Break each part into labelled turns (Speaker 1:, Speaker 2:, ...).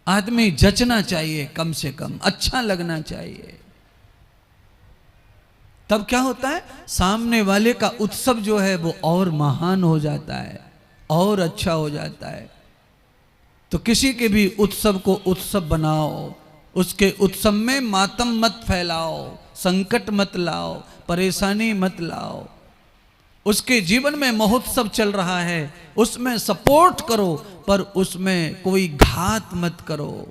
Speaker 1: आदमी जचना चाहिए, कम से कम अच्छा लगना चाहिए। तब क्या होता है, सामने वाले का उत्सव जो है वो और महान हो जाता है, और अच्छा हो जाता है। तो किसी के भी उत्सव को उत्सव बनाओ, उसके उत्सव में मातम मत फैलाओ, संकट मत लाओ, परेशानी मत लाओ। उसके जीवन में महोत्सव चल रहा है, उसमें सपोर्ट करो, पर उसमें कोई घात मत करो।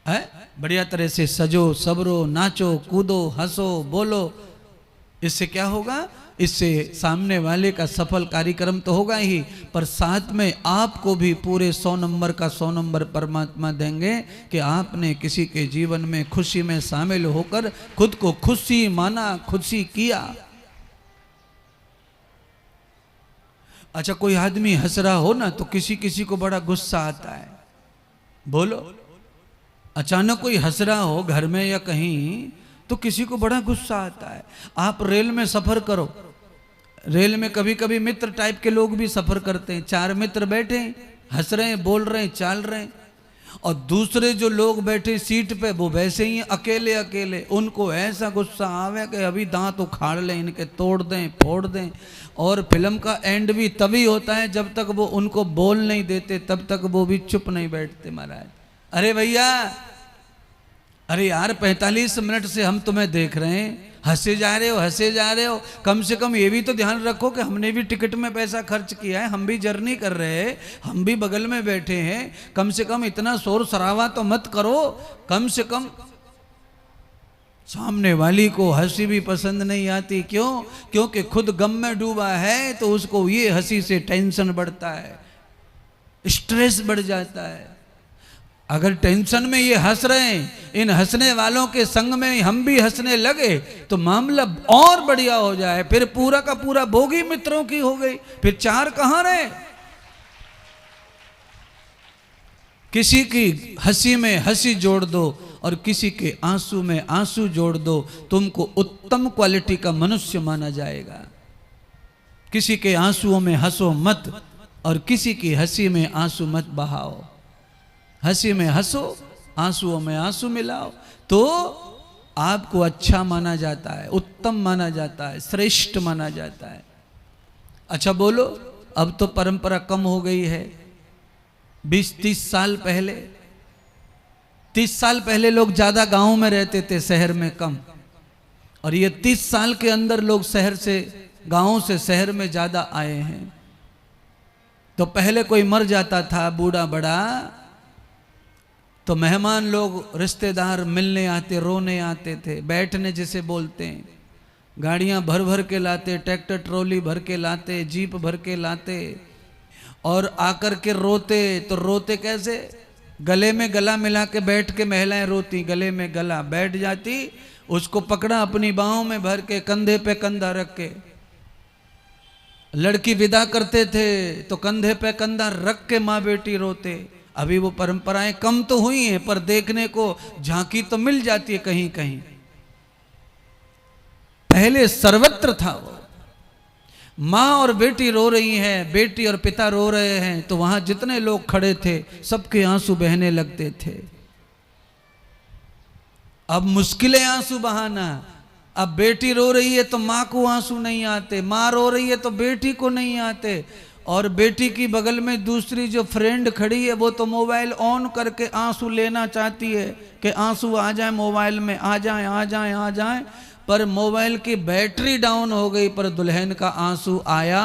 Speaker 1: है बढ़िया तरह से सजो सबरो, नाचो कूदो, हंसो बोलो। इससे क्या होगा, इससे सामने वाले का सफल कार्यक्रम तो होगा ही, पर साथ में आपको भी पूरे 100 नंबर का 100 नंबर परमात्मा देंगे कि आपने किसी के जीवन में खुशी में शामिल होकर खुद को खुशी माना, खुशी किया। अच्छा, कोई आदमी हंस रहा हो ना तो किसी किसी को बड़ा गुस्सा आता है। बोलो, अचानक कोई हंस रहा हो घर में या कहीं तो किसी को बड़ा गुस्सा आता है। आप रेल में सफर करो, रेल में कभी कभी मित्र टाइप के लोग भी सफर करते हैं। 4 मित्र बैठे हंस रहे हैं, बोल रहे हैं, चाल रहे हैं, और दूसरे जो लोग बैठे सीट पे वो वैसे ही अकेले अकेले, उनको ऐसा गुस्सा आवे कि अभी दांत उखाड़ लें इनके, तोड़ दें फोड़ दें। और फिल्म का एंड भी तभी होता है जब तक वो उनको बोल नहीं देते, तब तक वो भी चुप नहीं बैठते। महाराज, अरे भैया, अरे यार 45 मिनट से हम तुम्हें देख रहे हैं, हंसे जा रहे हो, हंसे जा रहे हो। कम से कम ये भी तो ध्यान रखो कि हमने भी टिकट में पैसा खर्च किया है, हम भी जर्नी कर रहे हैं, हम भी बगल में बैठे हैं। कम से कम इतना शोर शराबा तो मत करो। कम से कम सामने वाली को हंसी भी पसंद नहीं आती। क्यों? क्योंकि खुद गम में डूबा है तो उसको ये हंसी से टेंशन बढ़ता है, स्ट्रेस बढ़ जाता है। अगर टेंशन में ये हंस रहे हैं, इन हंसने वालों के संग में हम भी हंसने लगे तो मामला और बढ़िया हो जाए। फिर पूरा का पूरा भोगी मित्रों की हो गई, फिर 4 कहां रहे। किसी की हंसी में हंसी जोड़ दो और किसी के आंसू में आंसू जोड़ दो, तुमको उत्तम क्वालिटी का मनुष्य माना जाएगा। किसी के आंसुओं में हंसो मत और किसी की हंसी में आंसू मत बहाओ। हंसी में हंसो, आंसुओं में आंसू मिलाओ, तो आपको अच्छा माना जाता है, उत्तम माना जाता है, श्रेष्ठ माना जाता है। अच्छा बोलो, अब तो परंपरा कम हो गई है। 20-30 साल पहले, 30 साल पहले लोग ज्यादा गांव में रहते थे, शहर में कम। और ये 30 साल के अंदर लोग शहर से, गांव से शहर में ज्यादा आए हैं। तो पहले कोई मर जाता था बूढ़ा बड़ा, तो मेहमान लोग, रिश्तेदार मिलने आते, रोने आते थे, बैठने जिसे बोलते हैं। गाड़ियां भर भर के लाते, ट्रैक्टर ट्रॉली भर के लाते, जीप भर के लाते, और आकर के रोते। तो रोते कैसे? गले में गला मिला के बैठ के महिलाएं रोती, गले में गला बैठ जाती, उसको पकड़ा अपनी बाहों में भर के, कंधे पे कंधा रख के। लड़की विदा करते थे तो कंधे पे कंधा रख के माँ बेटी रोते। अभी वो परंपराएं कम तो हुई हैं, पर देखने को झांकी तो मिल जाती है कहीं कहीं। पहले सर्वत्र था वो। माँ और बेटी रो रही हैं, बेटी और पिता रो रहे हैं, तो वहां जितने लोग खड़े थे सबके आंसू बहने लगते थे। अब मुश्किल है आंसू बहाना। अब बेटी रो रही है तो माँ को आंसू नहीं आते, माँ रो रही है तो बेटी को नहीं आते। और बेटी की बगल में दूसरी जो फ्रेंड खड़ी है वो तो मोबाइल ऑन करके आंसू लेना चाहती है कि आंसू आ जाए मोबाइल में, आ जाए आ जाए आ जाए। पर मोबाइल की बैटरी डाउन हो गई, पर दुल्हन का आंसू आया